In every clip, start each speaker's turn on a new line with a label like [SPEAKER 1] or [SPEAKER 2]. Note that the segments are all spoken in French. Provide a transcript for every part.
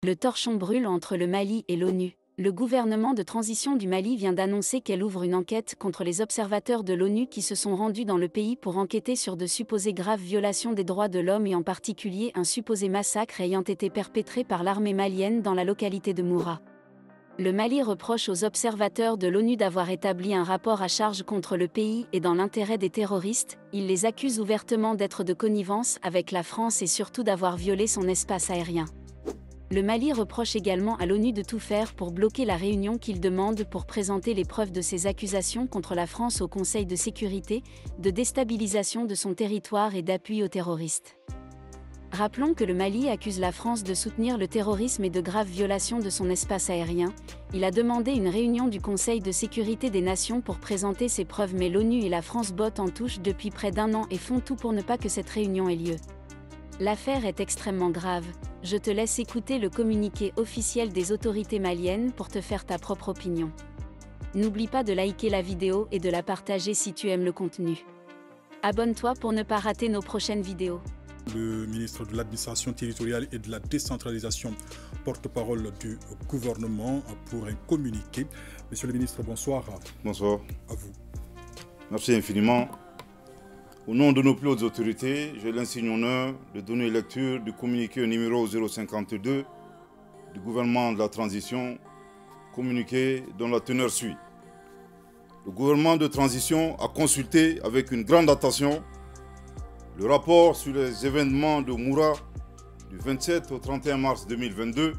[SPEAKER 1] Le torchon brûle entre le Mali et l'ONU. Le gouvernement de transition du Mali vient d'annoncer qu'elle ouvre une enquête contre les observateurs de l'ONU qui se sont rendus dans le pays pour enquêter sur de supposées graves violations des droits de l'homme et en particulier un supposé massacre ayant été perpétré par l'armée malienne dans la localité de Moura. Le Mali reproche aux observateurs de l'ONU d'avoir établi un rapport à charge contre le pays et dans l'intérêt des terroristes. Il les accuse ouvertement d'être de connivence avec la France et surtout d'avoir violé son espace aérien. Le Mali reproche également à l'ONU de tout faire pour bloquer la réunion qu'il demande pour présenter les preuves de ses accusations contre la France au Conseil de sécurité, de déstabilisation de son territoire et d'appui aux terroristes. Rappelons que le Mali accuse la France de soutenir le terrorisme et de graves violations de son espace aérien. Il a demandé une réunion du Conseil de sécurité des Nations pour présenter ses preuves, mais l'ONU et la France bottent en touche depuis près d'un an et font tout pour ne pas que cette réunion ait lieu. L'affaire est extrêmement grave. Je te laisse écouter le communiqué officiel des autorités maliennes pour te faire ta propre opinion. N'oublie pas de liker la vidéo et de la partager si tu aimes le contenu. Abonne-toi pour ne pas rater nos prochaines vidéos.
[SPEAKER 2] Le ministre de l'Administration territoriale et de la décentralisation, porte-parole du gouvernement, pour un communiqué. Monsieur le ministre, bonsoir.
[SPEAKER 3] Bonsoir.
[SPEAKER 2] À vous.
[SPEAKER 3] Merci infiniment. Au nom de nos plus hautes autorités, j'ai l'insigne honneur de donner lecture du communiqué numéro 052 du gouvernement de la transition, communiqué dont la teneur suit. Le gouvernement de transition a consulté avec une grande attention le rapport sur les événements de Moura du 27 au 31 mars 2022,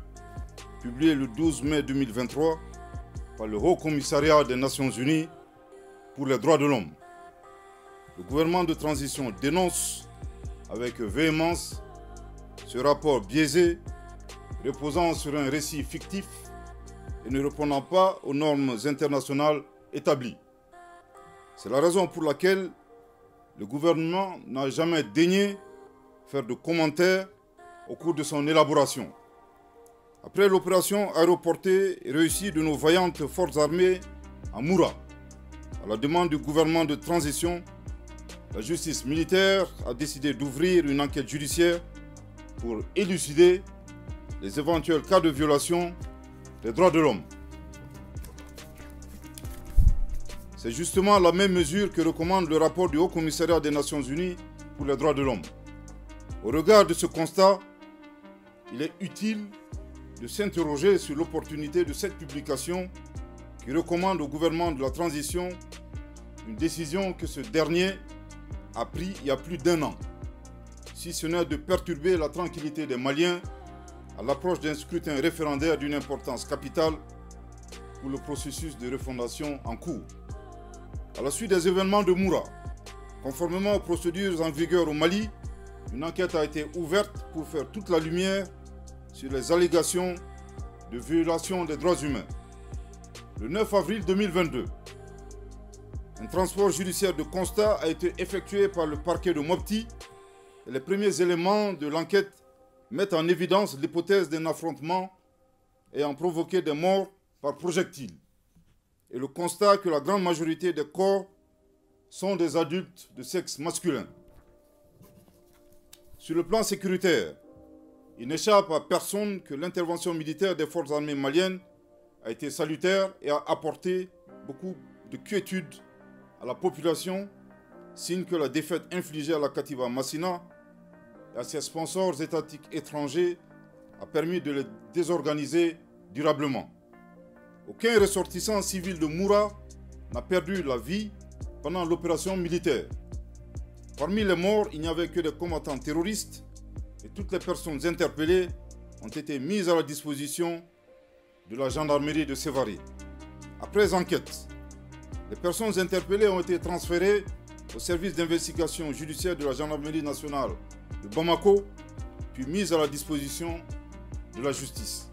[SPEAKER 3] publié le 12 mai 2023 par le Haut Commissariat des Nations Unies pour les droits de l'homme. Le gouvernement de transition dénonce avec véhémence ce rapport biaisé, reposant sur un récit fictif et ne répondant pas aux normes internationales établies. C'est la raison pour laquelle le gouvernement n'a jamais daigné faire de commentaires au cours de son élaboration. Après l'opération aéroportée réussie de nos vaillantes forces armées à Moura, à la demande du gouvernement de transition, la justice militaire a décidé d'ouvrir une enquête judiciaire pour élucider les éventuels cas de violation des droits de l'homme. C'est justement la même mesure que recommande le rapport du Haut Commissariat des Nations Unies pour les droits de l'homme. Au regard de ce constat, il est utile de s'interroger sur l'opportunité de cette publication qui recommande au gouvernement de la transition une décision que ce dernier a pris il y a plus d'un an, si ce n'est de perturber la tranquillité des Maliens à l'approche d'un scrutin référendaire d'une importance capitale pour le processus de refondation en cours. À la suite des événements de Moura, conformément aux procédures en vigueur au Mali, une enquête a été ouverte pour faire toute la lumière sur les allégations de violation des droits humains. Le 9 avril 2022, un transport judiciaire de constat a été effectué par le parquet de Mopti et les premiers éléments de l'enquête mettent en évidence l'hypothèse d'un affrontement ayant provoqué des morts par projectile et le constat que la grande majorité des corps sont des adultes de sexe masculin. Sur le plan sécuritaire, il n'échappe à personne que l'intervention militaire des forces armées maliennes a été salutaire et a apporté beaucoup de quiétude à la population, signe que la défaite infligée à la Katiba Massina et à ses sponsors étatiques étrangers a permis de les désorganiser durablement. Aucun ressortissant civil de Moura n'a perdu la vie pendant l'opération militaire. Parmi les morts, il n'y avait que des combattants terroristes et toutes les personnes interpellées ont été mises à la disposition de la gendarmerie de Sévaré. Après enquête, les personnes interpellées ont été transférées au service d'investigation judiciaire de la gendarmerie nationale de Bamako, puis mises à la disposition de la justice.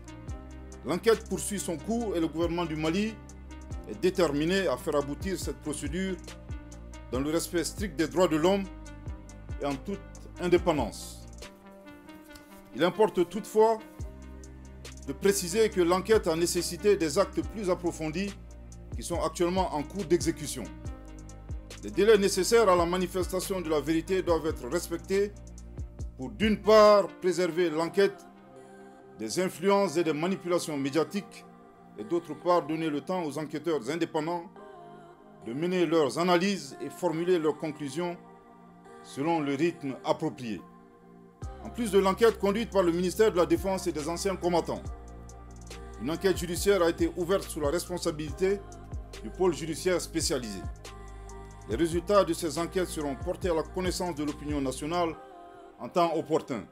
[SPEAKER 3] L'enquête poursuit son cours et le gouvernement du Mali est déterminé à faire aboutir cette procédure dans le respect strict des droits de l'homme et en toute indépendance. Il importe toutefois de préciser que l'enquête a nécessité des actes plus approfondis qui sont actuellement en cours d'exécution. Les délais nécessaires à la manifestation de la vérité doivent être respectés pour d'une part préserver l'enquête des influences et des manipulations médiatiques et d'autre part donner le temps aux enquêteurs indépendants de mener leurs analyses et formuler leurs conclusions selon le rythme approprié. En plus de l'enquête conduite par le ministère de la Défense et des anciens combattants, une enquête judiciaire a été ouverte sous la responsabilité du pôle judiciaire spécialisé. Les résultats de ces enquêtes seront portés à la connaissance de l'opinion nationale en temps opportun.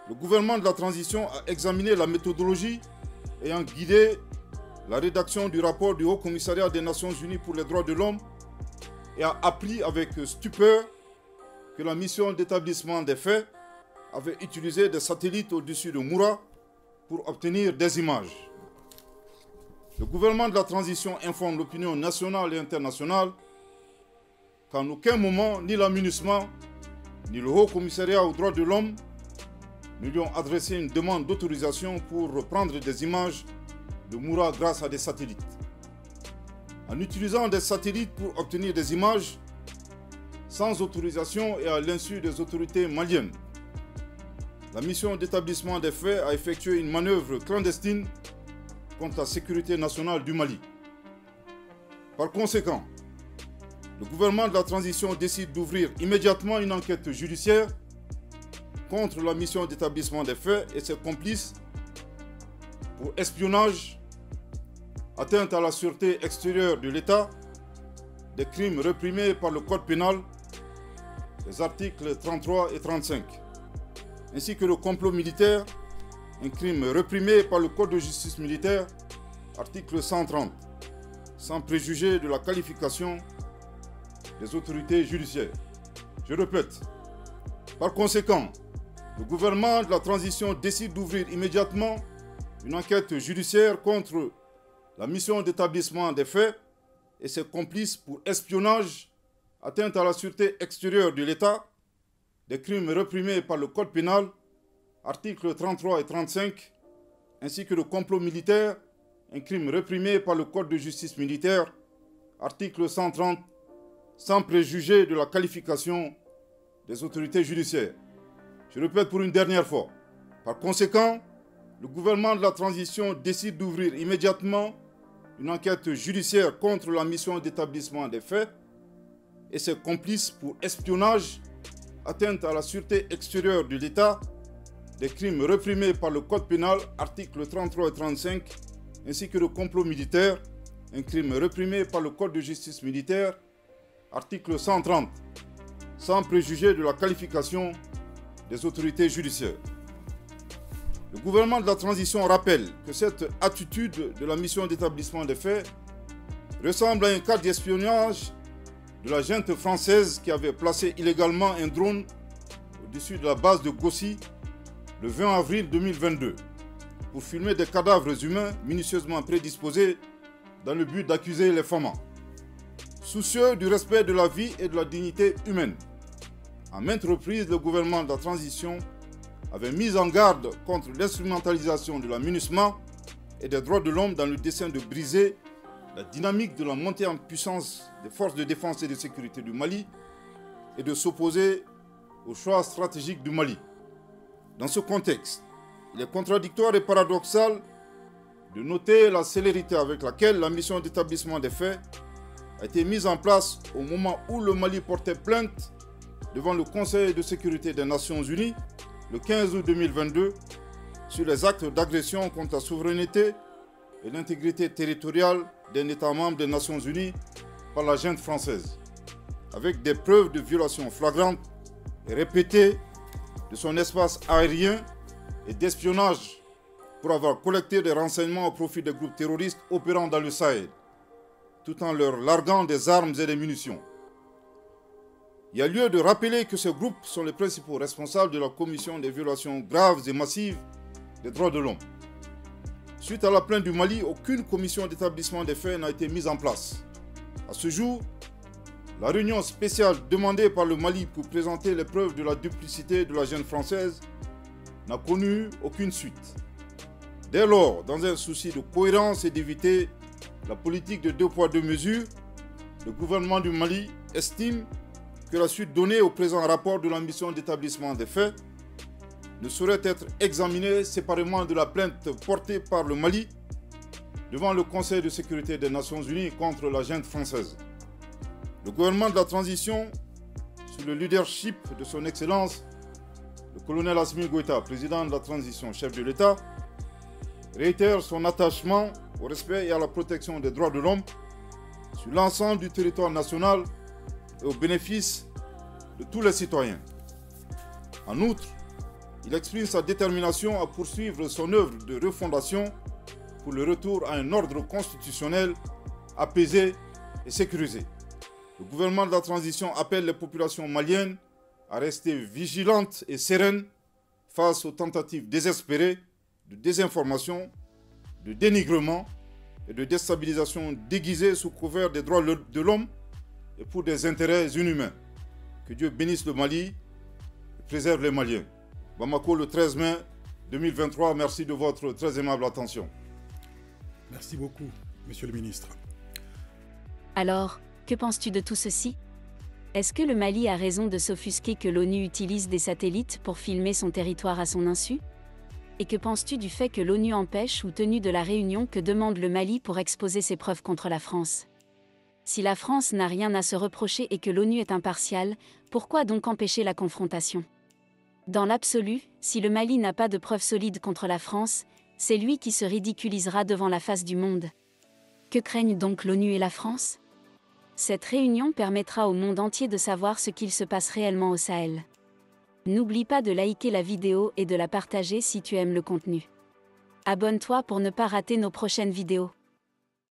[SPEAKER 3] Le gouvernement de la transition a examiné la méthodologie ayant guidé la rédaction du rapport du Haut Commissariat des Nations Unies pour les droits de l'homme et a appris avec stupeur que la mission d'établissement des faits avait utilisé des satellites au-dessus de Moura pour obtenir des images. Le gouvernement de la transition informe l'opinion nationale et internationale qu'en aucun moment, ni la MINUSMA, ni le Haut Commissariat aux droits de l'homme ne lui ont adressé une demande d'autorisation pour reprendre des images de Moura grâce à des satellites. En utilisant des satellites pour obtenir des images sans autorisation et à l'insu des autorités maliennes, la mission d'établissement des faits a effectué une manœuvre clandestine contre la sécurité nationale du Mali. Par conséquent, le gouvernement de la transition décide d'ouvrir immédiatement une enquête judiciaire contre la mission d'établissement des faits et ses complices pour espionnage, atteinte à la sûreté extérieure de l'État, des crimes réprimés par le Code pénal, les articles 33 et 35, ainsi que le complot militaire, un crime réprimé par le Code de justice militaire, article 130, sans préjuger de la qualification des autorités judiciaires. Je répète, par conséquent, le gouvernement de la transition décide d'ouvrir immédiatement une enquête judiciaire contre la mission d'établissement des faits et ses complices pour espionnage, atteinte à la sûreté extérieure de l'État, des crimes réprimés par le Code pénal, articles 33 et 35, ainsi que le complot militaire, un crime réprimé par le Code de justice militaire, article 130, sans préjuger de la qualification des autorités judiciaires. Je répète pour une dernière fois. Par conséquent, le gouvernement de la transition décide d'ouvrir immédiatement une enquête judiciaire contre la mission d'établissement des faits et ses complices pour espionnage, atteinte à la sûreté extérieure de l'État, des crimes réprimés par le Code pénal, articles 33 et 35, ainsi que le complot militaire, un crime réprimé par le Code de justice militaire, article 130, sans préjuger de la qualification des autorités judiciaires. Le gouvernement de la transition rappelle que cette attitude de la mission d'établissement des faits ressemble à un cas d'espionnage de la junte française qui avait placé illégalement un drone au-dessus de la base de Gossi le 20 avril 2022 pour filmer des cadavres humains minutieusement prédisposés dans le but d'accuser les FAMA. Soucieux du respect de la vie et de la dignité humaine, à maintes reprises, le gouvernement de la transition avait mis en garde contre l'instrumentalisation de la MINUSMA et des droits de l'homme dans le dessein de briser la dynamique de la montée en puissance des forces de défense et de sécurité du Mali et de s'opposer aux choix stratégiques du Mali. Dans ce contexte, il est contradictoire et paradoxal de noter la célérité avec laquelle la mission d'établissement des faits a été mise en place au moment où le Mali portait plainte devant le Conseil de sécurité des Nations Unies le 15 août 2022 sur les actes d'agression contre la souveraineté et l'intégrité territoriale d'un État membre des Nations Unies par la junte française, avec des preuves de violation flagrante et répétée de son espace aérien et d'espionnage pour avoir collecté des renseignements au profit des groupes terroristes opérant dans le Sahel, tout en leur larguant des armes et des munitions. Il y a lieu de rappeler que ces groupes sont les principaux responsables de la commission des violations graves et massives des droits de l'homme. Suite à la plainte du Mali, aucune commission d'établissement des faits n'a été mise en place. À ce jour, la réunion spéciale demandée par le Mali pour présenter les preuves de la duplicité de la junte française n'a connu aucune suite. Dès lors, dans un souci de cohérence et d'éviter la politique de 2 poids 2 mesures, le gouvernement du Mali estime que la suite donnée au présent rapport de la mission d'établissement des faits ne saurait être examinée séparément de la plainte portée par le Mali devant le Conseil de sécurité des Nations Unies contre la junte française. Le gouvernement de la transition, sous le leadership de son Excellence, le colonel Assimi Goïta, président de la transition, chef de l'État, réitère son attachement au respect et à la protection des droits de l'homme sur l'ensemble du territoire national et au bénéfice de tous les citoyens. En outre, il exprime sa détermination à poursuivre son œuvre de refondation pour le retour à un ordre constitutionnel apaisé et sécurisé. Le gouvernement de la transition appelle les populations maliennes à rester vigilantes et sereines face aux tentatives désespérées de désinformation, de dénigrement et de déstabilisation déguisée sous couvert des droits de l'homme et pour des intérêts inhumains. Que Dieu bénisse le Mali et préserve les Maliens. Bamako, le 13 mai 2023. Merci de votre très aimable attention.
[SPEAKER 2] Merci beaucoup, Monsieur le ministre.
[SPEAKER 1] Alors, que penses-tu de tout ceci? Est-ce que le Mali a raison de s'offusquer que l'ONU utilise des satellites pour filmer son territoire à son insu? Et que penses-tu du fait que l'ONU empêche ou tenue de la réunion que demande le Mali pour exposer ses preuves contre la France? Si la France n'a rien à se reprocher et que l'ONU est impartiale, pourquoi donc empêcher la confrontation? Dans l'absolu, si le Mali n'a pas de preuves solides contre la France, c'est lui qui se ridiculisera devant la face du monde. Que craignent donc l'ONU et la France? Cette réunion permettra au monde entier de savoir ce qu'il se passe réellement au Sahel. N'oublie pas de liker la vidéo et de la partager si tu aimes le contenu. Abonne-toi pour ne pas rater nos prochaines vidéos.